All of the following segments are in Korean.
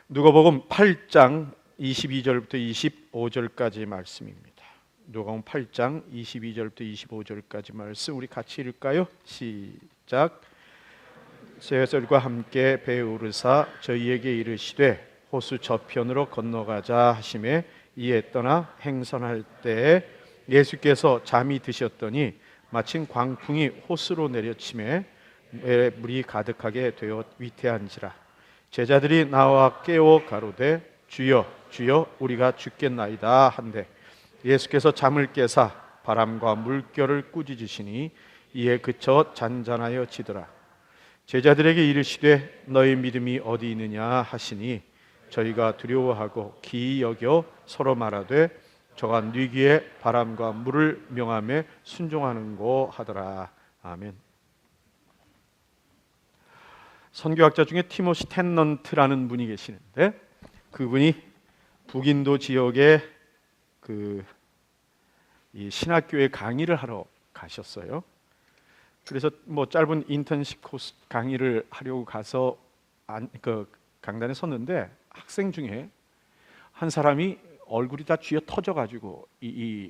누가복음 8장 22절부터 25절까지 말씀입니다. 누가복음 8장 22절부터 25절까지 말씀 우리 같이 읽을까요? 시작. 제자들과 함께 배에 오르사 저희에게 이르시되 호수 저편으로 건너가자 하시매 이에 떠나 행선할 때에 예수께서 잠이 드셨더니 마침 광풍이 호수로 내려치매 물이 가득하게 되어 위태한지라. 제자들이 나와 깨워 가로되 주여 주여 우리가 죽겠나이다 한데 예수께서 잠을 깨사 바람과 물결을 꾸짖으시니 이에 그쳐 잔잔하여 지더라. 제자들에게 이르시되 너희 믿음이 어디 있느냐 하시니 저희가 두려워하고 기이 여겨 서로 말하되 저가 네 귀에 바람과 물을 명하며 순종하는고 하더라. 아멘. 선교학자 중에 티모시 텐넌트라는 분이 계시는데 그분이 북인도 지역에 이 신학교에 강의를 하러 가셨어요. 그래서 짧은 인턴십 코스 강의를 하려고 가서 강단에 섰는데 학생 중에 한 사람이 얼굴이 다 쥐어 터져가지고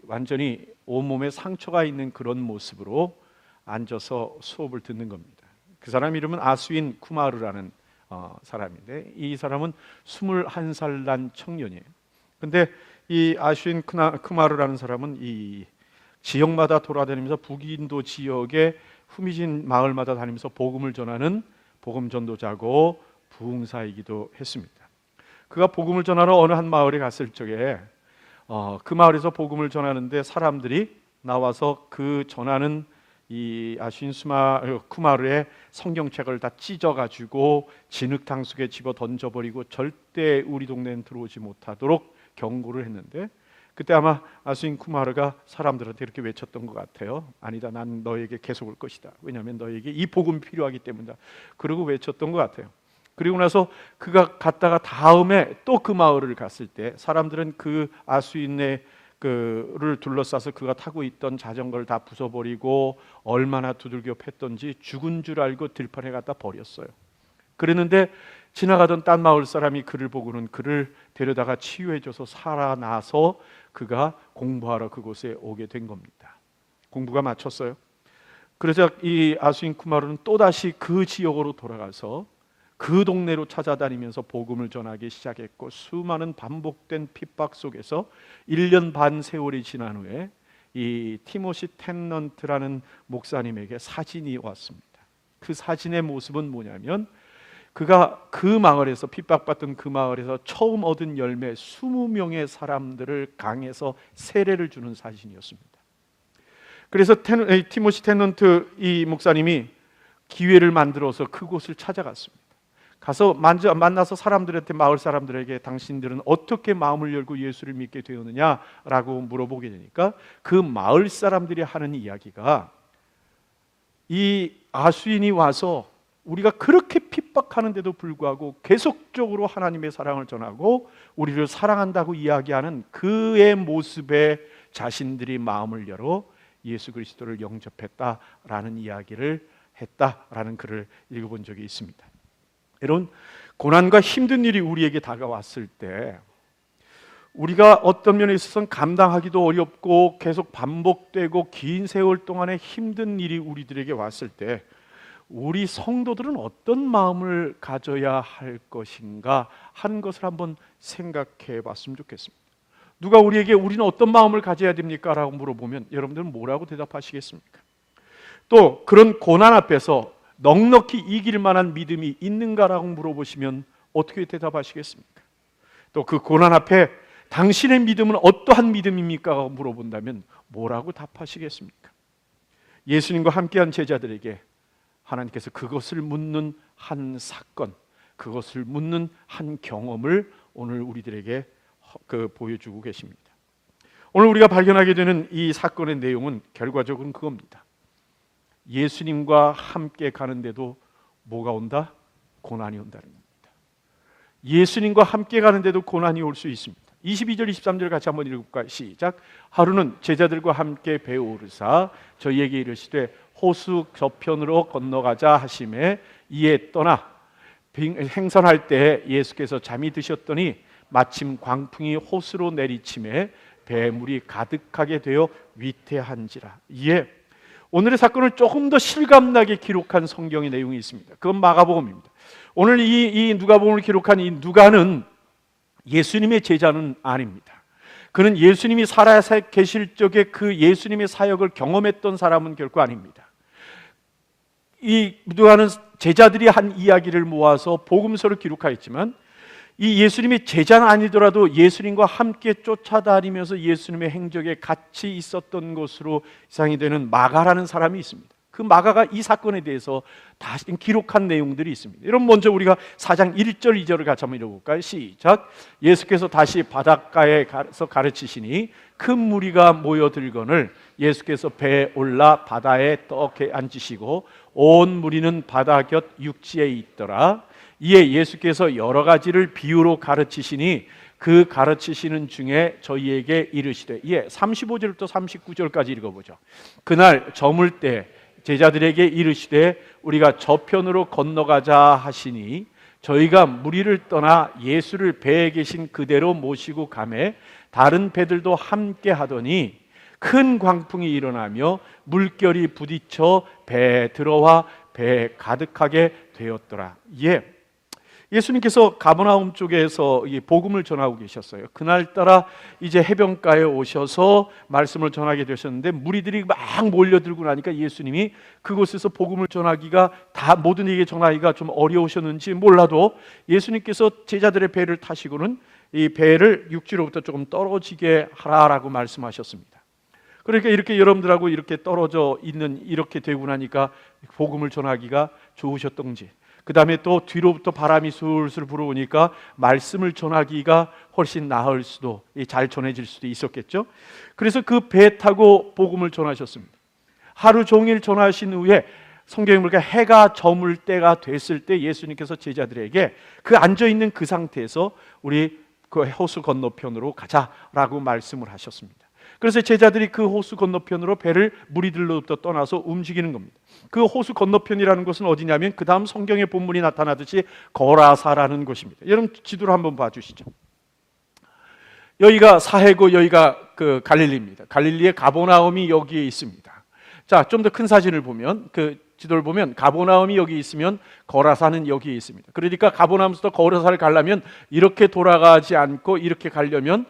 완전히 온몸에 상처가 있는 그런 모습으로 앉아서 수업을 듣는 겁니다. 그 사람 이름은 아스윈 쿠마르라는 사람인데 이 사람은 21살 난 청년이에요. 근데 이 아스윈 쿠마르라는 사람은 이 지역마다 돌아다니면서 북인도 지역의 후미진 마을마다 다니면서 복음을 전하는 복음 전도자고 부흥사이기도 했습니다. 그가 복음을 전하러 어느 한 마을에 갔을 적에 그 마을에서 복음을 전하는데 사람들이 나와서 그 전하는 이 아스윈 쿠마르의 성경책을 다 찢어가지고 진흙탕 속에 집어 던져버리고 절대 우리 동네엔 들어오지 못하도록 경고를 했는데 그때 아마 아스윈 쿠마르가 사람들한테 이렇게 외쳤던 것 같아요. 아니다, 난 너에게 계속 올 것이다. 왜냐하면 너에게 이 복음이 필요하기 때문이다. 그러고 외쳤던 것 같아요. 그리고 나서 그가 갔다가 다음에 또 그 마을을 갔을 때 사람들은 그 아스윈의 를 둘러싸서 그가 타고 있던 자전거를 다 부숴버리고 얼마나 두들겨 팼던지 죽은 줄 알고 들판에 갖다 버렸어요. 그랬는데 지나가던 딴 마을 사람이 그를 보고는 그를 데려다가 치유해줘서 살아나서 그가 공부하러 그곳에 오게 된 겁니다. 공부가 마쳤어요. 그래서 이 아스윈 쿠마르는 또다시 그 지역으로 돌아가서 그 동네로 찾아다니면서 복음을 전하기 시작했고 수많은 반복된 핍박 속에서 1년 반 세월이 지난 후에 이 티모시 텐넌트라는 목사님에게 사진이 왔습니다. 그 사진의 모습은 뭐냐면 그가 그 마을에서 핍박받던 그 마을에서 처음 얻은 열매 20명의 사람들을 강에서 세례를 주는 사진이었습니다. 그래서 티모시 텐넌트 이 목사님이 기회를 만들어서 그곳을 찾아갔습니다. 가서 만나서 사람들한테 마을 사람들에게 당신들은 어떻게 마음을 열고 예수를 믿게 되었느냐라고 물어보게 되니까 그 마을 사람들이 하는 이야기가 이 아스윈이 와서 우리가 그렇게 핍박하는데도 불구하고 계속적으로 하나님의 사랑을 전하고 우리를 사랑한다고 이야기하는 그의 모습에 자신들이 마음을 열어 예수 그리스도를 영접했다라는 이야기를 했다라는 글을 읽어본 적이 있습니다. 여러분, 고난과 힘든 일이 우리에게 다가왔을 때 우리가 어떤 면에 있어서는 감당하기도 어렵고 계속 반복되고 긴 세월 동안의 힘든 일이 우리들에게 왔을 때 우리 성도들은 어떤 마음을 가져야 할 것인가 하는 것을 한번 생각해 봤으면 좋겠습니다. 누가 우리에게 우리는 어떤 마음을 가져야 됩니까? 라고 물어보면 여러분들은 뭐라고 대답하시겠습니까? 또 그런 고난 앞에서 넉넉히 이길 만한 믿음이 있는가라고 물어보시면 어떻게 대답하시겠습니까? 또 그 고난 앞에 당신의 믿음은 어떠한 믿음입니까? 라고 물어본다면 뭐라고 답하시겠습니까? 예수님과 함께한 제자들에게 하나님께서 그것을 묻는 한 사건, 그것을 묻는 한 경험을 오늘 우리들에게 보여주고 계십니다. 오늘 우리가 발견하게 되는 이 사건의 내용은 결과적으로 그겁니다. 예수님과 함께 가는데도 뭐가 온다? 고난이 온다는 겁니다. 예수님과 함께 가는데도 고난이 올 수 있습니다. 22절 23절 같이 한번 읽어볼까요? 시작. 하루는 제자들과 함께 배에 오르사 저희에게 이르시되 호수 저편으로 건너가자 하시매 이에 떠나 행선할 때 예수께서 잠이 드셨더니 마침 광풍이 호수로 내리침에 배물이 가득하게 되어 위태한지라. 예, 오늘의 사건을 조금 더 실감나게 기록한 성경의 내용이 있습니다. 그건 마가복음입니다. 오늘 이 누가복음을 기록한 이 누가는 예수님의 제자는 아닙니다. 그는 예수님이 살아 계실 적에 그 예수님의 사역을 경험했던 사람은 결코 아닙니다. 이 누가는 제자들이 한 이야기를 모아서 복음서를 기록하였지만 이 예수님의 제자는 아니더라도 예수님과 함께 쫓아다니면서 예수님의 행적에 같이 있었던 것으로 이상이 되는 마가라는 사람이 있습니다. 그 마가가 이 사건에 대해서 다시 기록한 내용들이 있습니다. 여러분, 먼저 우리가 4장 1절 2절을 같이 한번 읽어볼까요? 시작. 예수께서 다시 바닷가에 가서 가르치시니 큰 무리가 모여들거늘 예수께서 배에 올라 바다에 떡에 앉으시고 온 무리는 바다 곁 육지에 있더라. 이에 예수께서 여러 가지를 비유로 가르치시니 그 가르치시는 중에 저희에게 이르시되, 35절부터 39절까지 읽어보죠. 그날 저물 때 제자들에게 이르시되 우리가 저편으로 건너가자 하시니 저희가 무리를 떠나 예수를 배에 계신 그대로 모시고 가매 다른 배들도 함께 하더니 큰 광풍이 일어나며 물결이 부딪혀 배에 들어와 배에 가득하게 되었더라. 예수님께서 가버나움 쪽에서 복음을 전하고 계셨어요. 그날따라 이제 해변가에 오셔서 말씀을 전하게 되셨는데 무리들이 막 몰려들고 나니까 예수님이 그곳에서 복음을 전하기가 다 모든 이에게 전하기가 좀 어려우셨는지 몰라도 예수님께서 제자들의 배를 타시고는 이 배를 육지로부터 조금 떨어지게 하라라고 말씀하셨습니다. 그러니까 이렇게 여러분들하고 이렇게 떨어져 있는 이렇게 되고 나니까 복음을 전하기가 좋으셨던지, 그 다음에 또 뒤로부터 바람이 술술 불어오니까 말씀을 전하기가 훨씬 나을 수도, 잘 전해질 수도 있었겠죠. 그래서 그 배 타고 복음을 전하셨습니다. 하루 종일 전하신 후에 성경에 보니까 해가 저물 때가 됐을 때 예수님께서 제자들에게 그 앉아있는 그 상태에서 우리 그 호수 건너편으로 가자라고 말씀을 하셨습니다. 그래서 제자들이 그 호수 건너편으로 배를 무리들로부터 떠나서 움직이는 겁니다. 그 호수 건너편이라는 것은 어디냐면 그 다음 성경의 본문이 나타나듯이 거라사라는 곳입니다. 여러분 지도를 한번 봐주시죠. 여기가 사해고 여기가 그 갈릴리입니다. 갈릴리의 가버나움이 여기에 있습니다. 자, 좀 더 큰 사진을 보면 그 지도를 보면 가버나움이 여기 있으면 거라사는 여기에 있습니다. 그러니까 가버나움에서 거라사를 가려면 이렇게 돌아가지 않고 이렇게 가려면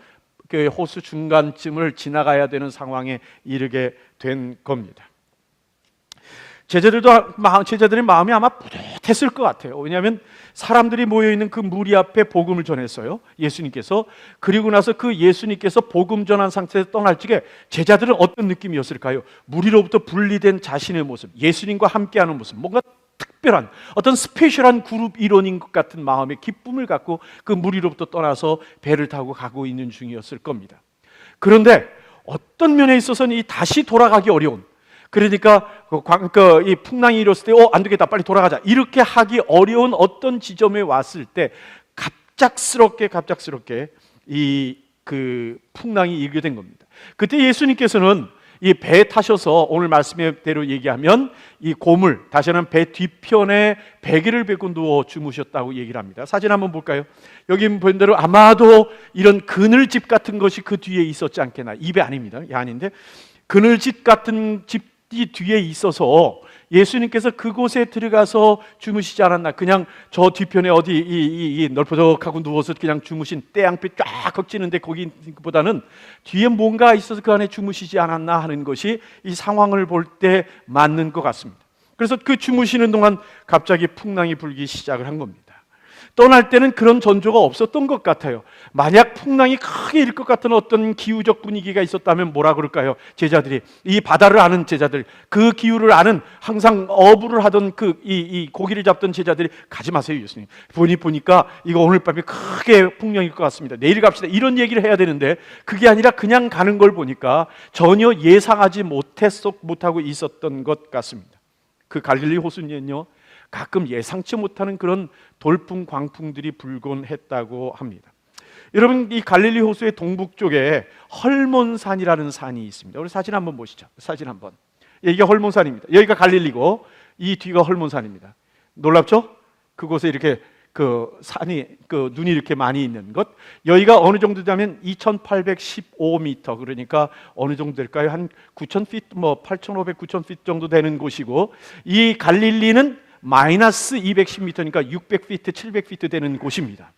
그 호수 중간쯤을 지나가야 되는 상황에 이르게 된 겁니다. 제자들의 마음이 아마 뿌듯했을 것 같아요. 왜냐하면 사람들이 모여있는 그 무리 앞에 복음을 전했어요, 예수님께서. 그리고 나서 그 예수님께서 복음 전한 상태에서 떠날 적에 제자들은 어떤 느낌이었을까요? 무리로부터 분리된 자신의 모습, 예수님과 함께하는 모습, 뭔가 특별한 어떤 스페셜한 그룹 일원인 것 같은 마음의 기쁨을 갖고 그 무리로부터 떠나서 배를 타고 가고 있는 중이었을 겁니다. 그런데 어떤 면에 있어서는 이 다시 돌아가기 어려운, 그러니까 이 풍랑이 일었을 때 안 되겠다 빨리 돌아가자 이렇게 하기 어려운 어떤 지점에 왔을 때 갑작스럽게 이 그 풍랑이 일게 된 겁니다. 그때 예수님께서는 이 배에 타셔서 오늘 말씀대로 얘기하면 이 고물, 다시 한번 배 뒤편에 베개를 베고 누워 주무셨다고 얘기를 합니다. 사진 한번 볼까요? 여기 본 대로 아마도 이런 그늘집 같은 것이 그 뒤에 있었지 않겠나. 이 배 아닙니다. 이 아닌데 그늘집 같은 집이 뒤에 있어서 예수님께서 그곳에 들어가서 주무시지 않았나. 그냥 저 뒤편에 어디 이 널퍼적하고 누워서 그냥 주무신 태양빛 쫙 걷지는데 거기보다는 뒤에 뭔가 있어서 그 안에 주무시지 않았나 하는 것이 이 상황을 볼 때 맞는 것 같습니다. 그래서 그 주무시는 동안 갑자기 풍랑이 불기 시작을 한 겁니다. 떠날 때는 그런 전조가 없었던 것 같아요. 만약 풍랑이 크게 일 것 같은 어떤 기후적 분위기가 있었다면 뭐라 그럴까요? 제자들이, 이 바다를 아는 제자들, 그 기후를 아는 항상 어부를 하던 이 고기를 잡던 제자들이 가지 마세요, 예수님. 보니까 이거 오늘 밤에 크게 풍랑일 것 같습니다. 내일 갑시다. 이런 얘기를 해야 되는데 그게 아니라 그냥 가는 걸 보니까 전혀 예상하지 못하고 있었던 것 같습니다. 그 갈릴리 호수는요, 가끔 예상치 못하는 그런 돌풍, 광풍들이 불곤 했다고 합니다. 여러분, 이 갈릴리 호수의 동북쪽에 헐몬산이라는 산이 있습니다. 우리 사진 한번 보시죠. 사진 한번. 이게 헐몬산입니다. 여기가 갈릴리고 이 뒤가 헐몬산입니다. 놀랍죠? 그곳에 이렇게 그 산이 그 눈이 이렇게 많이 있는 것, 여기가 어느 정도 되면 2,815m, 그러니까 어느 정도 될까요? 한 9,000피트, 뭐 8,500, 9,000피트 정도 되는 곳이고, 이 갈릴리는 마이너스 210m니까 600피트, 700피트 되는 곳입니다.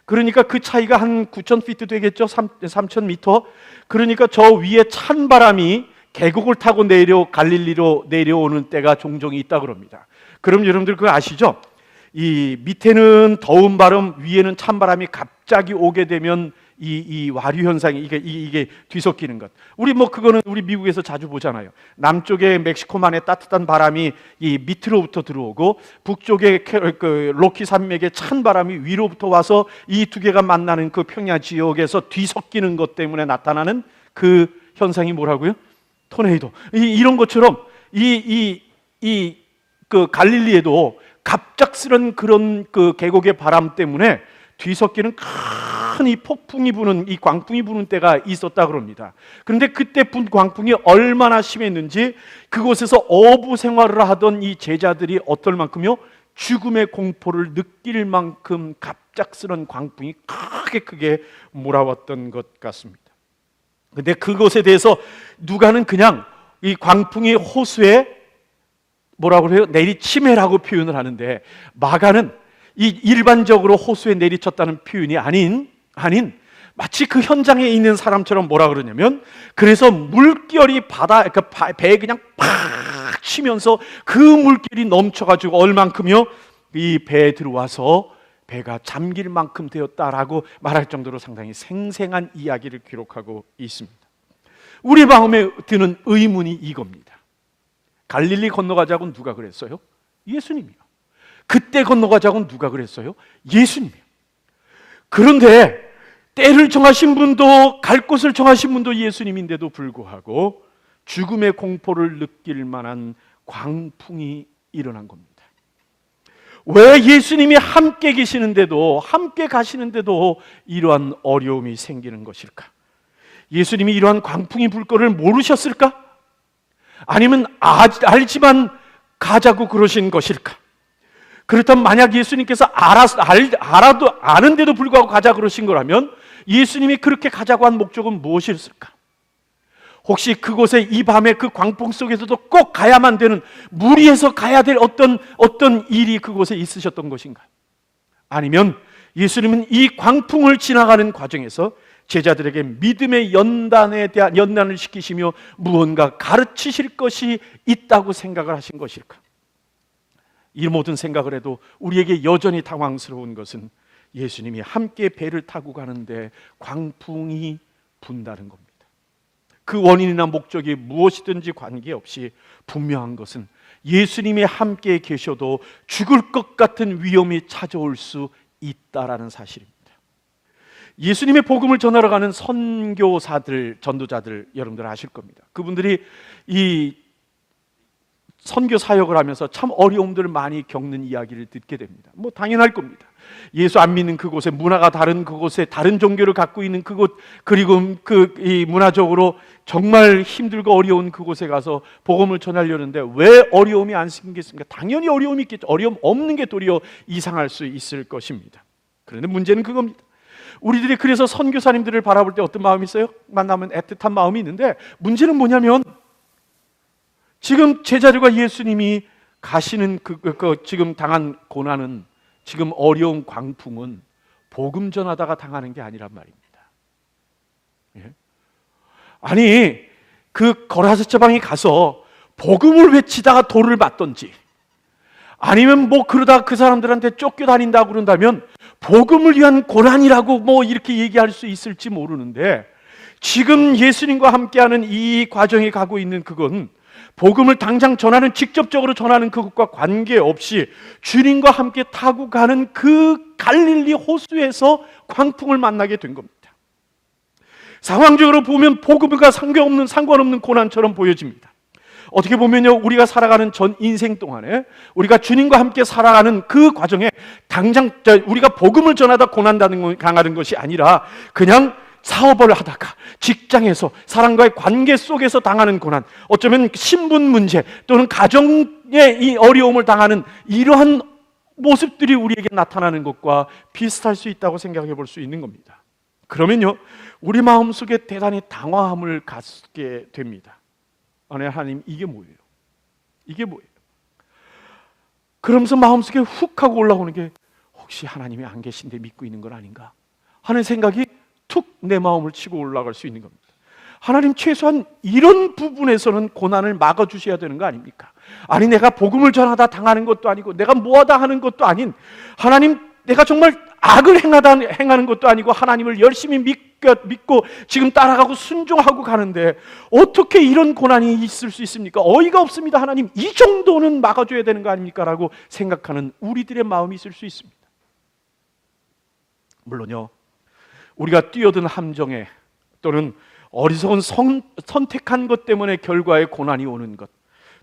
그러니까 그 차이가 한 9,000피트 되겠죠? 3,000m. 그러니까 저 위에 찬 바람이 계곡을 타고 갈릴리로 내려오는 때가 종종 있다 그럽니다. 그럼 여러분들 그거 아시죠? 이 밑에는 더운 바람, 위에는 찬바람이 갑자기 오게 되면 이 와류 현상이 이게 뒤섞이는 것. 우리 뭐 그거는 우리 미국에서 자주 보잖아요. 남쪽에 멕시코만의 따뜻한 바람이 이 밑으로부터 들어오고, 북쪽에 그 로키 산맥의 찬 바람이 위로부터 와서 이 두 개가 만나는 그 평야 지역에서 뒤섞이는 것 때문에 나타나는 그 현상이 뭐라고요? 토네이도. 이런 것처럼 그 갈릴리에도 갑작스런 그런 그 계곡의 바람 때문에 뒤섞이는 큰 이 폭풍이 부는, 이 광풍이 부는 때가 있었다 그럽니다. 그런데 그때 분 광풍이 얼마나 심했는지 그곳에서 어부 생활을 하던 이 제자들이 어떨 만큼요? 죽음의 공포를 느낄 만큼 갑작스런 광풍이 크게 몰아왔던 것 같습니다. 근데 그것에 대해서 누가는 그냥 이 광풍이 호수에 뭐라고 그래요? 내리치매라고 표현을 하는데, 마가는 이 일반적으로 호수에 내리쳤다는 표현이 아닌 마치 그 현장에 있는 사람처럼 뭐라 그러냐면, 그래서 물결이 그러니까 배에 그냥 팍 치면서 그 물결이 넘쳐가지고 얼만큼요? 이 배에 들어와서 배가 잠길 만큼 되었다라고 말할 정도로 상당히 생생한 이야기를 기록하고 있습니다. 우리 마음에 드는 의문이 이겁니다. 갈릴리 건너가자고는 누가 그랬어요? 예수님이요. 그때 건너가자고는 누가 그랬어요? 예수님이요. 그런데 때를 정하신 분도, 갈 곳을 정하신 분도 예수님인데도 불구하고 죽음의 공포를 느낄 만한 광풍이 일어난 겁니다. 왜 예수님이 함께 계시는데도, 함께 가시는데도 이러한 어려움이 생기는 것일까? 예수님이 이러한 광풍이 불 거를 모르셨을까? 아니면 알지만 가자고 그러신 것일까? 그렇다면 만약 예수님께서 알아도 아는데도 불구하고 가자 그러신 거라면 예수님이 그렇게 가자고 한 목적은 무엇이었을까? 혹시 그곳에 이 밤에 그 광풍 속에서도 꼭 가야만 되는, 무리해서 가야 될 어떤 일이 그곳에 있으셨던 것인가? 아니면 예수님은 이 광풍을 지나가는 과정에서 제자들에게 믿음의 연단을 시키시며 무언가 가르치실 것이 있다고 생각을 하신 것일까? 이 모든 생각을 해도 우리에게 여전히 당황스러운 것은 예수님이 함께 배를 타고 가는데 광풍이 분다는 겁니다. 그 원인이나 목적이 무엇이든지 관계없이 분명한 것은 예수님이 함께 계셔도 죽을 것 같은 위험이 찾아올 수 있다라는 사실입니다. 예수님의 복음을 전하러 가는 선교사들, 전도자들 여러분들 아실 겁니다. 그분들이 이 선교 사역을 하면서 참 어려움들을 많이 겪는 이야기를 듣게 됩니다. 뭐 당연할 겁니다. 예수 안 믿는 그곳에, 문화가 다른 그곳에, 다른 종교를 갖고 있는 그곳, 그리고 이 문화적으로 정말 힘들고 어려운 그곳에 가서 복음을 전하려는데 왜 어려움이 안 생기겠습니까? 당연히 어려움이 있겠죠. 어려움 없는 게 도리어 이상할 수 있을 것입니다. 그런데 문제는 그겁니다. 우리들이 그래서 선교사님들을 바라볼 때 어떤 마음이 있어요? 만나면 애틋한 마음이 있는데, 문제는 뭐냐면 지금 제자들과 예수님이 가시는 지금 당한 고난은, 지금 어려운 광풍은 복음 전하다가 당하는 게 아니란 말입니다. 예? 아니 그 거라사 지방에 가서 복음을 외치다가 돌을 맞던지, 아니면 뭐 그러다 그 사람들한테 쫓겨다닌다고 그런다면 복음을 위한 고난이라고 뭐 이렇게 얘기할 수 있을지 모르는데, 지금 예수님과 함께하는 이 과정에 가고 있는 그건 복음을 당장 직접적으로 전하는 그것과 관계없이 주님과 함께 타고 가는 그 갈릴리 호수에서 광풍을 만나게 된 겁니다. 상황적으로 보면 복음과 상관없는 고난처럼 보여집니다. 어떻게 보면요, 우리가 살아가는 전 인생 동안에 우리가 주님과 함께 살아가는 그 과정에 당장 우리가 복음을 전하다 당하는 것이 아니라 그냥 사업을 하다가, 직장에서 사람과의 관계 속에서 당하는 고난, 어쩌면 신분 문제 또는 가정의 이 어려움을 당하는 이러한 모습들이 우리에게 나타나는 것과 비슷할 수 있다고 생각해 볼 수 있는 겁니다. 그러면요, 우리 마음속에 대단히 당황함을 갖게 됩니다. 아니, 하나님, 이게 뭐예요? 이게 뭐예요? 그러면서 마음속에 훅 하고 올라오는 게, 혹시 하나님이 안 계신데 믿고 있는 건 아닌가 하는 생각이 툭 내 마음을 치고 올라갈 수 있는 겁니다. 하나님, 최소한 이런 부분에서는 고난을 막아주셔야 되는 거 아닙니까? 아니, 내가 복음을 전하다 당하는 것도 아니고 내가 뭐하다 하는 것도 아닌, 하나님, 내가 정말 악을 행하는 것도 아니고 하나님을 열심히 믿고 지금 따라가고 순종하고 가는데 어떻게 이런 고난이 있을 수 있습니까? 어이가 없습니다. 하나님, 이 정도는 막아줘야 되는 거 아닙니까? 라고 생각하는 우리들의 마음이 있을 수 있습니다. 물론요, 우리가 뛰어든 함정에 또는 어리석은 선택한 것 때문에 결과에 고난이 오는 것,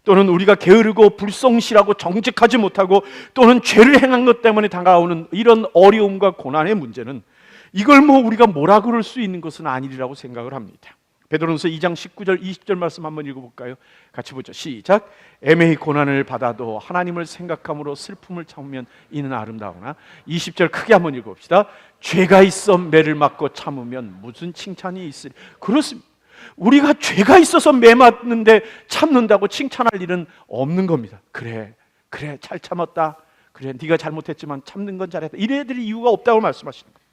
또는 우리가 게으르고 불성실하고 정직하지 못하고 또는 죄를 행한 것 때문에 다가오는 이런 어려움과 고난의 문제는, 이걸 우리가 뭐라 그럴 수 있는 것은 아니리라고 생각을 합니다. 베드로전서 2장 19절 20절 말씀 한번 읽어볼까요? 같이 보죠. 시작. 애매히 고난을 받아도 하나님을 생각함으로 슬픔을 참으면 이는 아름다우나. 20절 크게 한번 읽어봅시다. 죄가 있어 매를 맞고 참으면 무슨 칭찬이 있으리. 그렇습니다. 우리가 죄가 있어서 매 맞는데 참는다고 칭찬할 일은 없는 겁니다. 그래 잘 참았다, 그래 네가 잘못했지만 참는 건 잘했다, 이래야 될 이유가 없다고 말씀하시는 거예요.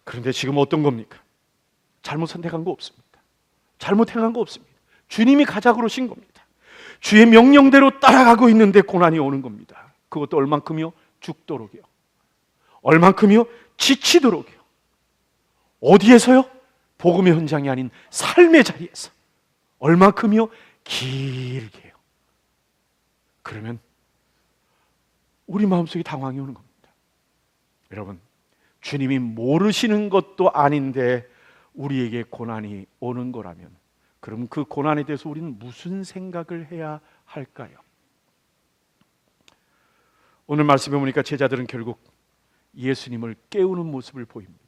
그런데 지금 어떤 겁니까? 잘못 선택한 거 없습니다. 잘못 행한 거 없습니다. 주님이 가자 그러신 겁니다. 주의 명령대로 따라가고 있는데 고난이 오는 겁니다. 그것도 얼만큼이요? 죽도록이요. 얼만큼이요? 지치도록이요. 어디에서요? 복음의 현장이 아닌 삶의 자리에서. 얼만큼이요? 길게요. 그러면 우리 마음속에 당황이 오는 겁니다. 여러분, 주님이 모르시는 것도 아닌데 우리에게 고난이 오는 거라면, 그럼 그 고난에 대해서 우리는 무슨 생각을 해야 할까요? 오늘 말씀해 보니까 제자들은 결국 예수님을 깨우는 모습을 보입니다.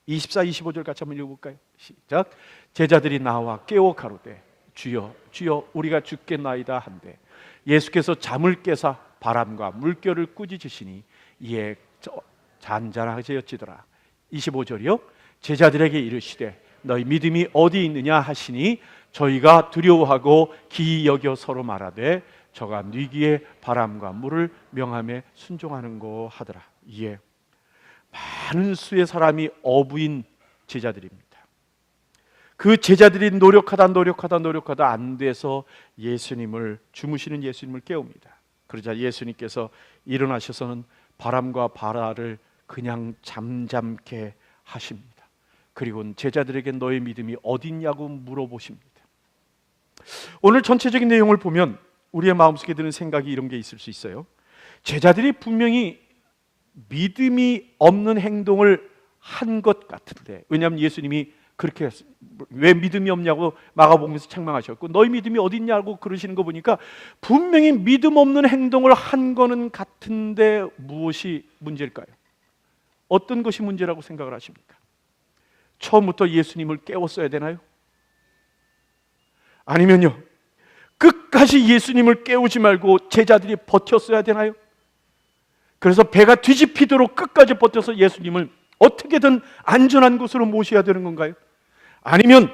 24, 25절 같이 한번 읽어볼까요? 시작. 제자들이 나와 깨워 가로되 주여 주여 우리가 죽겠나이다 한데 예수께서 잠을 깨사 바람과 물결을 꾸짖으시니 이에 잔잔하여지더라. 25절이요. 제자들에게 이르시되 너희 믿음이 어디 있느냐 하시니 저희가 두려워하고 기이 여겨 서로 말하되 저가 네 귀에 바람과 물을 명함에 순종하는고 하더라. 이에 많은 수의 사람이 어부인 제자들입니다. 그 제자들이 노력하다 안 돼서 주무시는 예수님을 깨웁니다. 그러자 예수님께서 일어나셔서는 바람과 바다를 그냥 잠잠케 하십니다. 그리고 제자들에게 너의 믿음이 어딨냐고 물어보십니다. 오늘 전체적인 내용을 보면 우리의 마음속에 드는 생각이 이런 게 있을 수 있어요. 제자들이 분명히 믿음이 없는 행동을 한 것 같은데, 왜냐하면 예수님이 그렇게 왜 믿음이 없냐고 마가복음에서 책망하셨고 너희 믿음이 어딨냐고 그러시는 거 보니까 분명히 믿음 없는 행동을 한 거는 같은데 무엇이 문제일까요? 어떤 것이 문제라고 생각을 하십니까? 처음부터 예수님을 깨웠어야 되나요? 아니면요, 끝까지 예수님을 깨우지 말고 제자들이 버텼어야 되나요? 그래서 배가 뒤집히도록 끝까지 버텨서 예수님을 어떻게든 안전한 곳으로 모셔야 되는 건가요? 아니면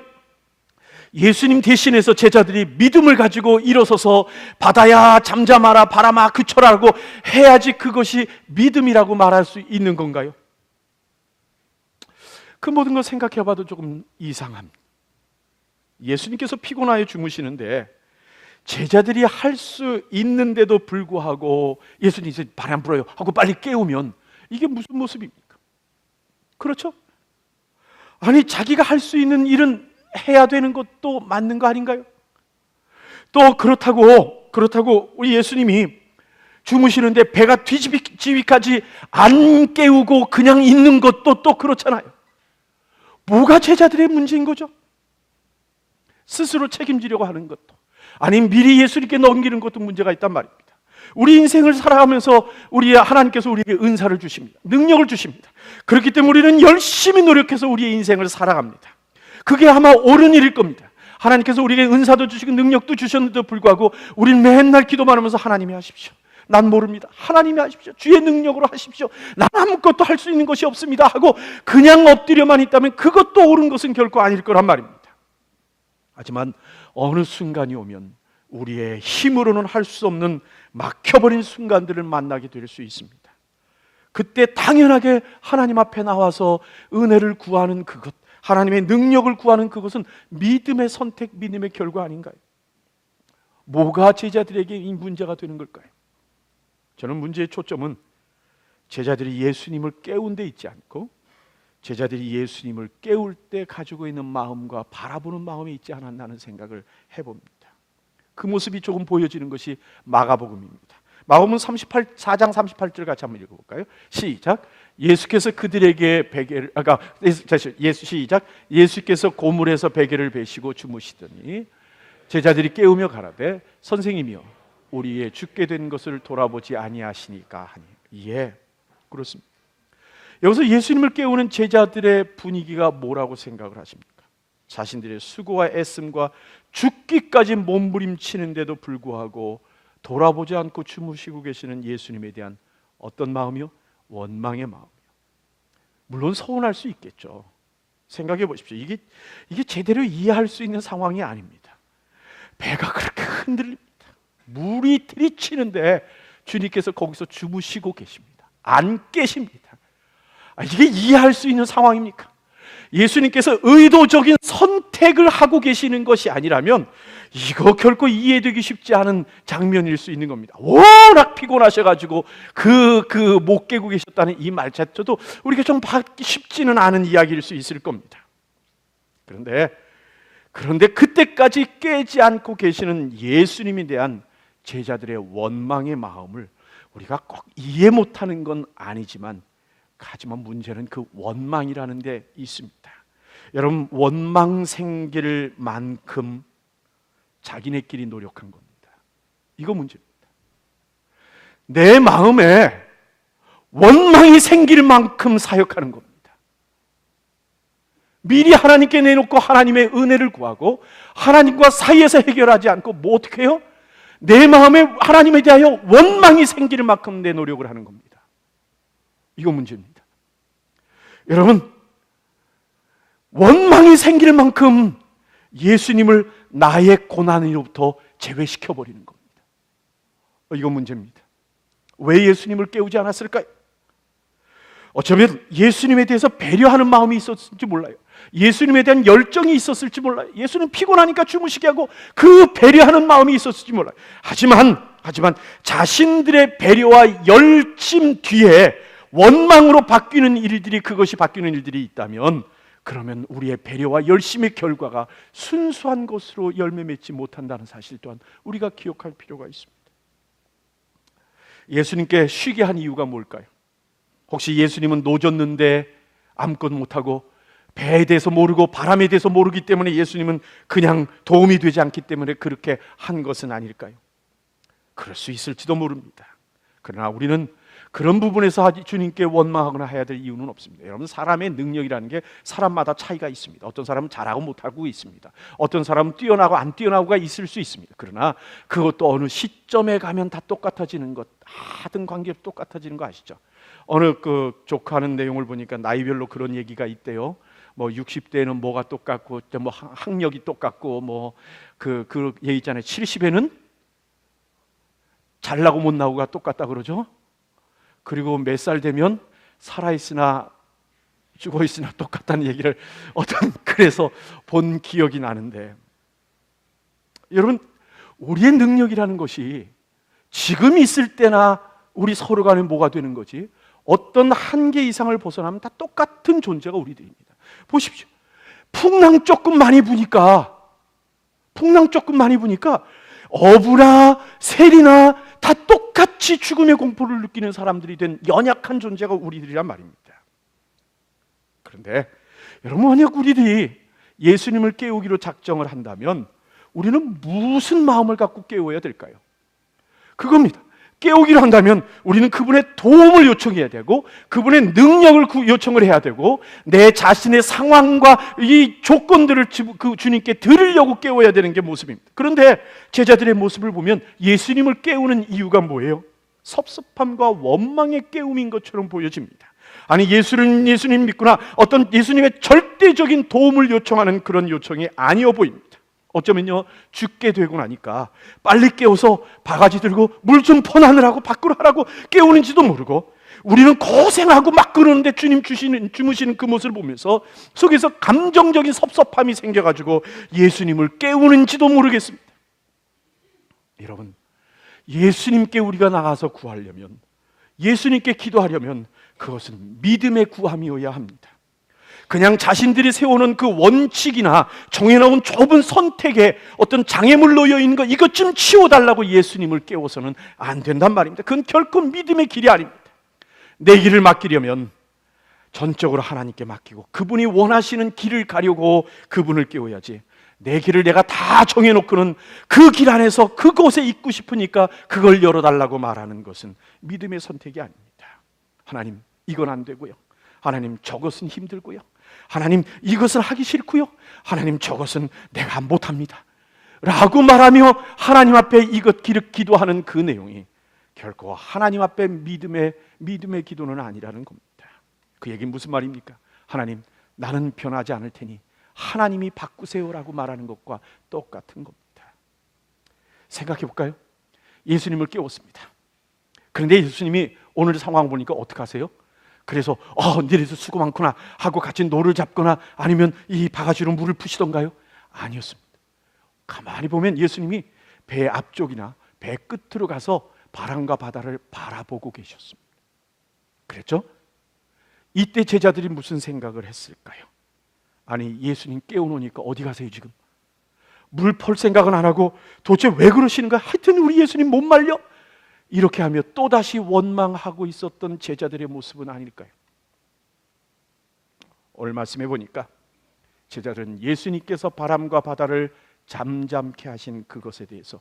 예수님 대신해서 제자들이 믿음을 가지고 일어서서 바다야 잠잠하라 바람아 그쳐라고 해야지 그것이 믿음이라고 말할 수 있는 건가요? 그 모든 걸 생각해 봐도 조금 이상합니다. 예수님께서 피곤하여 주무시는데 제자들이 할 수 있는데도 불구하고 예수님이 이제 바람 불어요 하고 빨리 깨우면 이게 무슨 모습입니까? 그렇죠? 아니, 자기가 할 수 있는 일은 해야 되는 것도 맞는 거 아닌가요? 또 그렇다고 우리 예수님이 주무시는데 배가 뒤집기까지 안 깨우고 그냥 있는 것도 또 그렇잖아요. 뭐가 제자들의 문제인 거죠? 스스로 책임지려고 하는 것도, 아니면 미리 예수님께 넘기는 것도 문제가 있단 말입니다. 우리 인생을 살아가면서 하나님께서 우리에게 은사를 주십니다. 능력을 주십니다. 그렇기 때문에 우리는 열심히 노력해서 우리의 인생을 살아갑니다. 그게 아마 옳은 일일 겁니다. 하나님께서 우리에게 은사도 주시고 능력도 주셨는데도 불구하고 우리는 맨날 기도만 하면서 하나님이 하십시오, 난 모릅니다, 하나님이 하십시오, 주의 능력으로 하십시오, 난 아무것도 할 수 있는 것이 없습니다 하고 그냥 엎드려만 있다면 그것도 옳은 것은 결코 아닐 거란 말입니다. 하지만 어느 순간이 오면 우리의 힘으로는 할 수 없는 막혀버린 순간들을 만나게 될 수 있습니다. 그때 당연하게 하나님 앞에 나와서 은혜를 구하는 그것, 하나님의 능력을 구하는 그것은 믿음의 선택, 믿음의 결과 아닌가요? 뭐가 제자들에게 이 문제가 되는 걸까요? 저는 문제의 초점은 제자들이 예수님을 깨운 데 있지 않고 제자들이 예수님을 깨울 때 가지고 있는 마음과 바라보는 마음에 있지 않았나 하는 생각을 해봅니다. 그 모습이 조금 보여지는 것이 마가복음입니다. 마가복음 4장 38절 같이 한번 읽어볼까요? 시작. 예수께서 그들에게 베개를 시작. 예수께서 고물에서 베개를 베시고 주무시더니 제자들이 깨우며 가라되 선생님이여 우리의 죽게 된 것을 돌아보지 아니하시니까 하니. 예, 그렇습니다. 여기서 예수님을 깨우는 제자들의 분위기가 뭐라고 생각을 하십니까? 자신들의 수고와 애씀과 죽기까지 몸부림치는데도 불구하고 돌아보지 않고 주무시고 계시는 예수님에 대한 어떤 마음이요? 원망의 마음이요. 물론 서운할 수 있겠죠. 생각해 보십시오. 이게 제대로 이해할 수 있는 상황이 아닙니다. 배가 그렇게 흔들립니다. 물이 들이치는데 주님께서 거기서 주무시고 계십니다. 안 깨십니다. 이게 이해할 수 있는 상황입니까? 예수님께서 의도적인 선택을 하고 계시는 것이 아니라면 이거 결코 이해되기 쉽지 않은 장면일 수 있는 겁니다. 워낙 피곤하셔가지고 못 깨고 계셨다는 이 말 자체도 우리가 좀 받기 쉽지는 않은 이야기일 수 있을 겁니다. 그런데 그때까지 깨지 않고 계시는 예수님에 대한 제자들의 원망의 마음을 우리가 꼭 이해 못하는 건 아니지만 하지만 문제는 그 원망이라는 데 있습니다. 여러분, 원망 생길 만큼 자기네끼리 노력한 겁니다. 이거 문제입니다. 내 마음에 원망이 생길 만큼 사역하는 겁니다. 미리 하나님께 내놓고 하나님의 은혜를 구하고 하나님과 사이에서 해결하지 않고 뭐 어떻게 해요? 내 마음에 하나님에 대하여 원망이 생길 만큼 내 노력을 하는 겁니다. 이거 문제입니다. 여러분, 원망이 생길 만큼 예수님을 나의 고난으로부터 제외시켜버리는 겁니다. 이거 문제입니다. 왜 예수님을 깨우지 않았을까요? 어쩌면 예수님에 대해서 배려하는 마음이 있었을지 몰라요. 예수님에 대한 열정이 있었을지 몰라요. 예수님 피곤하니까 주무시게 하고 그 배려하는 마음이 있었을지 몰라요. 하지만 자신들의 배려와 열심 뒤에 원망으로 그것이 바뀌는 일들이 있다면 그러면 우리의 배려와 열심의 결과가 순수한 것으로 열매 맺지 못한다는 사실 또한 우리가 기억할 필요가 있습니다. 예수님께 쉬게 한 이유가 뭘까요? 혹시 예수님은 노졌는데 아무것도 못하고 배에 대해서 모르고 바람에 대해서 모르기 때문에 예수님은 그냥 도움이 되지 않기 때문에 그렇게 한 것은 아닐까요? 그럴 수 있을지도 모릅니다. 그러나 우리는 그런 부분에서 주님께 원망하거나 해야 될 이유는 없습니다. 여러분, 사람의 능력이라는 게 사람마다 차이가 있습니다. 어떤 사람은 잘하고 못하고 있습니다. 어떤 사람은 뛰어나고 안 뛰어나고가 있을 수 있습니다. 그러나 그것도 어느 시점에 가면 다 똑같아지는 것, 하등 관계 똑같아지는 거 아시죠? 어느 조카하는 내용을 보니까 나이별로 그런 얘기가 있대요. 뭐 60대에는 뭐가 똑같고 뭐 학력이 똑같고 뭐 그 얘기 있잖아요. 70에는 잘나고 못 나고가 똑같다 그러죠. 그리고 몇 살 되면 살아있으나 죽어있으나 똑같다는 얘기를 어떤 글에서 본 기억이 나는데, 여러분, 우리의 능력이라는 것이 지금 있을 때나 우리 서로 간에 뭐가 되는 거지 어떤 한계 이상을 벗어나면 다 똑같은 존재가 우리들입니다. 보십시오. 풍랑 조금 많이 부니까 어부나 세리나 다 똑같이 죽음의 공포를 느끼는 사람들이 된 연약한 존재가 우리들이란 말입니다. 그런데 여러분, 만약 우리들이 예수님을 깨우기로 작정을 한다면 우리는 무슨 마음을 갖고 깨워야 될까요? 그겁니다. 깨우기로 한다면 우리는 그분의 도움을 요청해야 되고 그분의 능력을 요청을 해야 되고 내 자신의 상황과 이 조건들을 그 주님께 드리려고 깨워야 되는 게 모습입니다. 그런데 제자들의 모습을 보면 예수님을 깨우는 이유가 뭐예요? 섭섭함과 원망의 깨움인 것처럼 보여집니다. 아니, 예수님 믿구나, 어떤 예수님의 절대적인 도움을 요청하는 그런 요청이 아니어 보입니다. 어쩌면요, 죽게 되고 나니까 빨리 깨워서 바가지 들고 물 좀 퍼나느라고 밖으로 하라고 깨우는지도 모르고 우리는 고생하고 막 그러는데 주님 주무시는 그 모습을 보면서 속에서 감정적인 섭섭함이 생겨가지고 예수님을 깨우는지도 모르겠습니다. 여러분, 예수님께 우리가 나가서 구하려면, 예수님께 기도하려면 그것은 믿음의 구함이어야 합니다. 그냥 자신들이 세우는 그 원칙이나 정해놓은 좁은 선택에 어떤 장애물 놓여있는 것, 이것 좀 치워달라고 예수님을 깨워서는 안 된단 말입니다. 그건 결코 믿음의 길이 아닙니다. 내 길을 맡기려면 전적으로 하나님께 맡기고 그분이 원하시는 길을 가려고 그분을 깨워야지, 내 길을 내가 다 정해놓고는 그 길 안에서 그곳에 있고 싶으니까 그걸 열어달라고 말하는 것은 믿음의 선택이 아닙니다. 하나님, 이건 안 되고요. 하나님, 저것은 힘들고요. 하나님, 이것은 하기 싫고요. 하나님, 저것은 내가 못합니다 라고 말하며 하나님 앞에 이것 기도하는 그 내용이 결코 하나님 앞에 믿음의 기도는 아니라는 겁니다. 그 얘기는 무슨 말입니까? 하나님, 나는 변하지 않을 테니 하나님이 바꾸세요라고 말하는 것과 똑같은 겁니다. 생각해 볼까요? 예수님을 깨웠습니다. 그런데 예수님이 오늘 상황 보니까 어떻게 하세요? 그래서 니네도 수고 많구나 하고 같이 노를 잡거나 아니면 이 바가지로 물을 푸시던가요? 아니었습니다. 가만히 보면 예수님이 배 앞쪽이나 배 끝으로 가서 바람과 바다를 바라보고 계셨습니다. 그랬죠? 이때 제자들이 무슨 생각을 했을까요? 아니, 예수님 깨워놓으니까 어디 가세요 지금? 물 펄 생각은 안 하고 도대체 왜 그러시는 거야? 하여튼 우리 예수님 못 말려? 이렇게 하며 또다시 원망하고 있었던 제자들의 모습은 아닐까요? 오늘 말씀해 보니까 제자들은 예수님께서 바람과 바다를 잠잠케 하신 그것에 대해서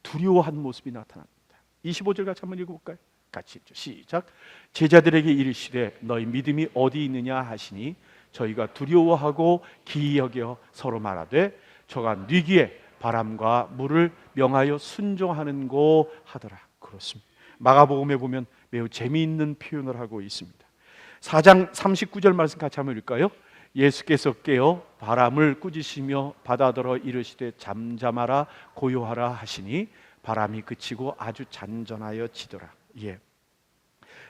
두려워한 모습이 나타납니다. 25절 같이 한번 읽어볼까요? 같이 읽죠. 시작. 제자들에게 이르시되 너희 믿음이 어디 있느냐 하시니 저희가 두려워하고 기이 여겨 서로 말하되 저가 뉘기에 바람과 물을 명하여 순종하는고 하더라. 그렇습니다. 마가복음에 보면 매우 재미있는 표현을 하고 있습니다. 4장 39절 말씀 같이 한번 읽을까요? 예수께서 깨어 바람을 꾸짖으시며 바다더러 이르시되 잠잠하라 고요하라 하시니 바람이 그치고 아주 잔전하여 지더라.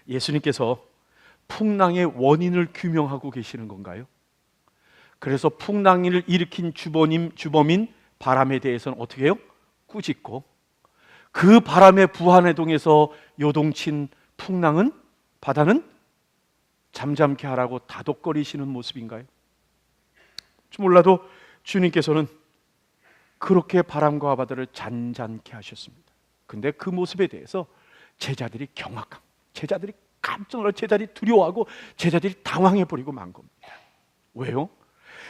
예수님께서 풍랑의 원인을 규명하고 계시는 건가요? 그래서 풍랑을 일으킨 주범인 바람에 대해서는 어떻게 해요? 꾸짖고 그 바람의 부한해동에서 요동친 풍랑은, 바다는 잠잠케 하라고 다독거리시는 모습인가요? 몰라도 주님께서는 그렇게 바람과 바다를 잔잔케 하셨습니다. 근데 그 모습에 대해서 제자들이 제자들이 깜짝 놀라, 제자들이 두려워하고 제자들이 당황해버리고 만 겁니다. 왜요?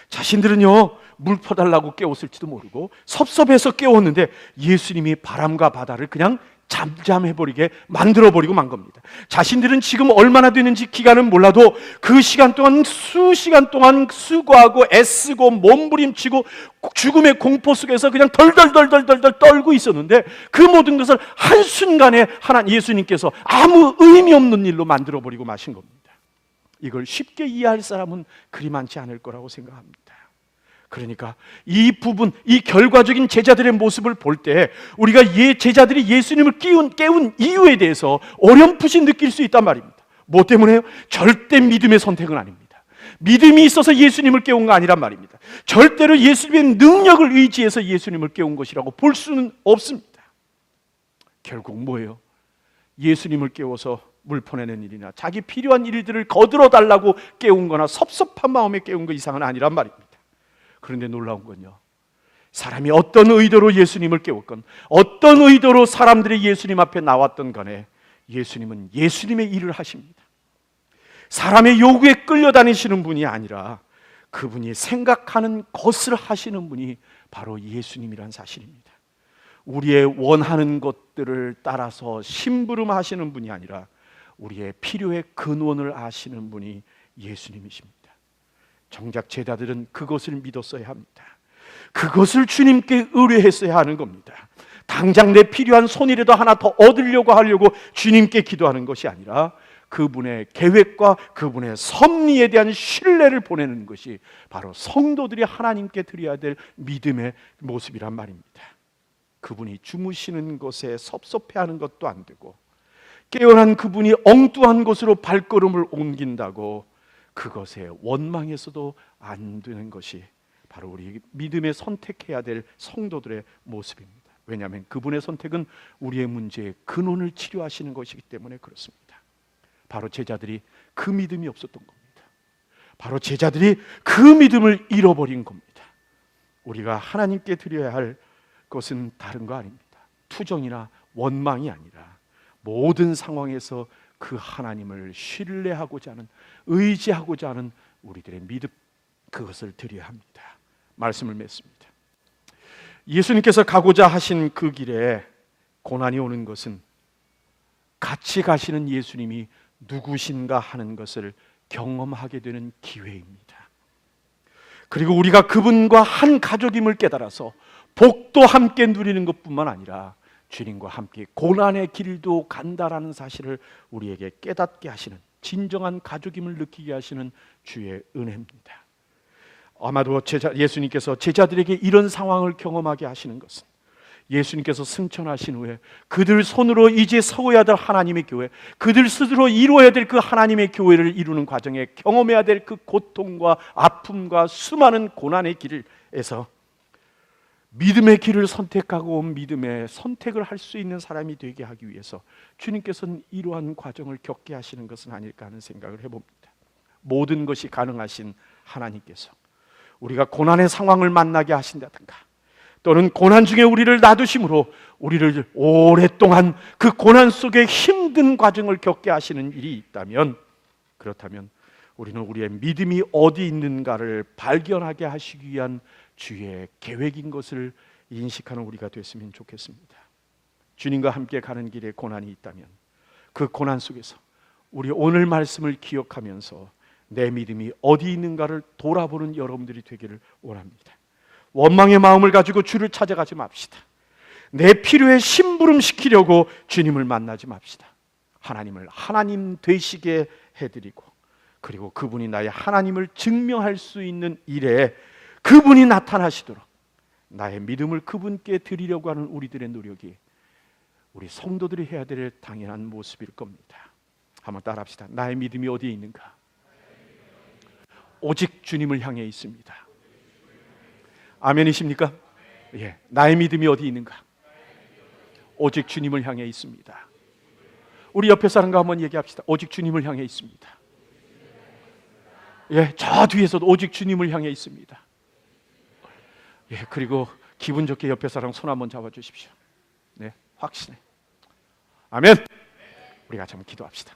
자신들은요, 물 퍼달라고 깨웠을지도 모르고 섭섭해서 깨웠는데 예수님이 바람과 바다를 그냥 잠잠해버리게 만들어버리고 만 겁니다. 자신들은 지금 얼마나 되는지 기간은 몰라도 그 시간 동안 수시간 동안 수고하고 애쓰고 몸부림치고 죽음의 공포 속에서 그냥 덜덜덜 떨고 있었는데 그 모든 것을 한순간에 예수님께서 아무 의미 없는 일로 만들어버리고 마신 겁니다. 이걸 쉽게 이해할 사람은 그리 많지 않을 거라고 생각합니다. 그러니까 이 부분, 이 결과적인 제자들의 모습을 볼 때 우리가 제자들이 예수님을 깨운 이유에 대해서 어렴풋이 느낄 수 있단 말입니다. 뭐 때문에요? 절대 믿음의 선택은 아닙니다. 믿음이 있어서 예수님을 깨운 거 아니란 말입니다. 절대로 예수님의 능력을 의지해서 예수님을 깨운 것이라고 볼 수는 없습니다. 결국 뭐예요? 예수님을 깨워서 물 퍼내는 일이나 자기 필요한 일들을 거들어 달라고 깨운 거나 섭섭한 마음에 깨운 거 이상은 아니란 말입니다. 그런데 놀라운 건요, 사람이 어떤 의도로 예수님을 깨웠건 어떤 의도로 사람들이 예수님 앞에 나왔던 간에 예수님은 예수님의 일을 하십니다. 사람의 요구에 끌려다니시는 분이 아니라 그분이 생각하는 것을 하시는 분이 바로 예수님이란 사실입니다. 우리의 원하는 것들을 따라서 심부름하시는 분이 아니라 우리의 필요의 근원을 아시는 분이 예수님이십니다. 정작 제자들은 그것을 믿었어야 합니다. 그것을 주님께 의뢰했어야 하는 겁니다. 당장 내 필요한 손이라도 하나 더 얻으려고 하려고 주님께 기도하는 것이 아니라 그분의 계획과 그분의 섭리에 대한 신뢰를 보내는 것이 바로 성도들이 하나님께 드려야 될 믿음의 모습이란 말입니다. 그분이 주무시는 것에 섭섭해하는 것도 안 되고 깨어난 그분이 엉뚱한 곳으로 발걸음을 옮긴다고 그것에 원망해서도 안 되는 것이 바로 우리 믿음에 선택해야 될 성도들의 모습입니다. 왜냐하면 그분의 선택은 우리의 문제의 근원을 치료하시는 것이기 때문에 그렇습니다. 바로 제자들이 그 믿음이 없었던 겁니다. 바로 제자들이 그 믿음을 잃어버린 겁니다. 우리가 하나님께 드려야 할 것은 다른 거 아닙니다. 투정이나 원망이 아니라 모든 상황에서 그 하나님을 신뢰하고자 하는, 의지하고자 하는 우리들의 믿음, 그것을 드려야 합니다. 말씀을 맺습니다. 예수님께서 가고자 하신 그 길에 고난이 오는 것은 같이 가시는 예수님이 누구신가 하는 것을 경험하게 되는 기회입니다. 그리고 우리가 그분과 한 가족임을 깨달아서 복도 함께 누리는 것뿐만 아니라 주님과 함께 고난의 길도 간다라는 사실을 우리에게 깨닫게 하시는, 진정한 가족임을 느끼게 하시는 주의 은혜입니다. 아마도 예수님께서 제자들에게 이런 상황을 경험하게 하시는 것은 예수님께서 승천하신 후에 그들 손으로 이제 세워야 될 하나님의 교회, 그들 스스로 이루어야 될 그 하나님의 교회를 이루는 과정에 경험해야 될 그 고통과 아픔과 수많은 고난의 길에서 믿음의 길을 선택하고 믿음의 선택을 할 수 있는 사람이 되게 하기 위해서 주님께서는 이러한 과정을 겪게 하시는 것은 아닐까 하는 생각을 해봅니다. 모든 것이 가능하신 하나님께서 우리가 고난의 상황을 만나게 하신다든가 또는 고난 중에 우리를 놔두심으로 우리를 오랫동안 그 고난 속에 힘든 과정을 겪게 하시는 일이 있다면, 그렇다면 우리는 우리의 믿음이 어디 있는가를 발견하게 하시기 위한 주의 계획인 것을 인식하는 우리가 됐으면 좋겠습니다. 주님과 함께 가는 길에 고난이 있다면 그 고난 속에서 우리 오늘 말씀을 기억하면서 내 믿음이 어디 있는가를 돌아보는 여러분들이 되기를 원합니다. 원망의 마음을 가지고 주를 찾아가지 맙시다. 내 필요에 심부름시키려고 주님을 만나지 맙시다. 하나님을 하나님 되시게 해드리고, 그리고 그분이 나의 하나님을 증명할 수 있는 일에 그분이 나타나시도록 나의 믿음을 그분께 드리려고 하는 우리들의 노력이 우리 성도들이 해야 될 당연한 모습일 겁니다. 한번 따라합시다. 나의 믿음이 어디에 있는가? 오직 주님을 향해 있습니다. 아멘이십니까? 예, 나의 믿음이 어디 있는가? 오직 주님을 향해 있습니다. 우리 옆에 사람과 한번 얘기합시다. 오직 주님을 향해 있습니다. 예, 저 뒤에서도 오직 주님을 향해 있습니다. 예, 그리고 기분 좋게 옆에 사람 손 한번 잡아주십시오. 네, 확신해. 아멘. 우리가 참 기도합시다.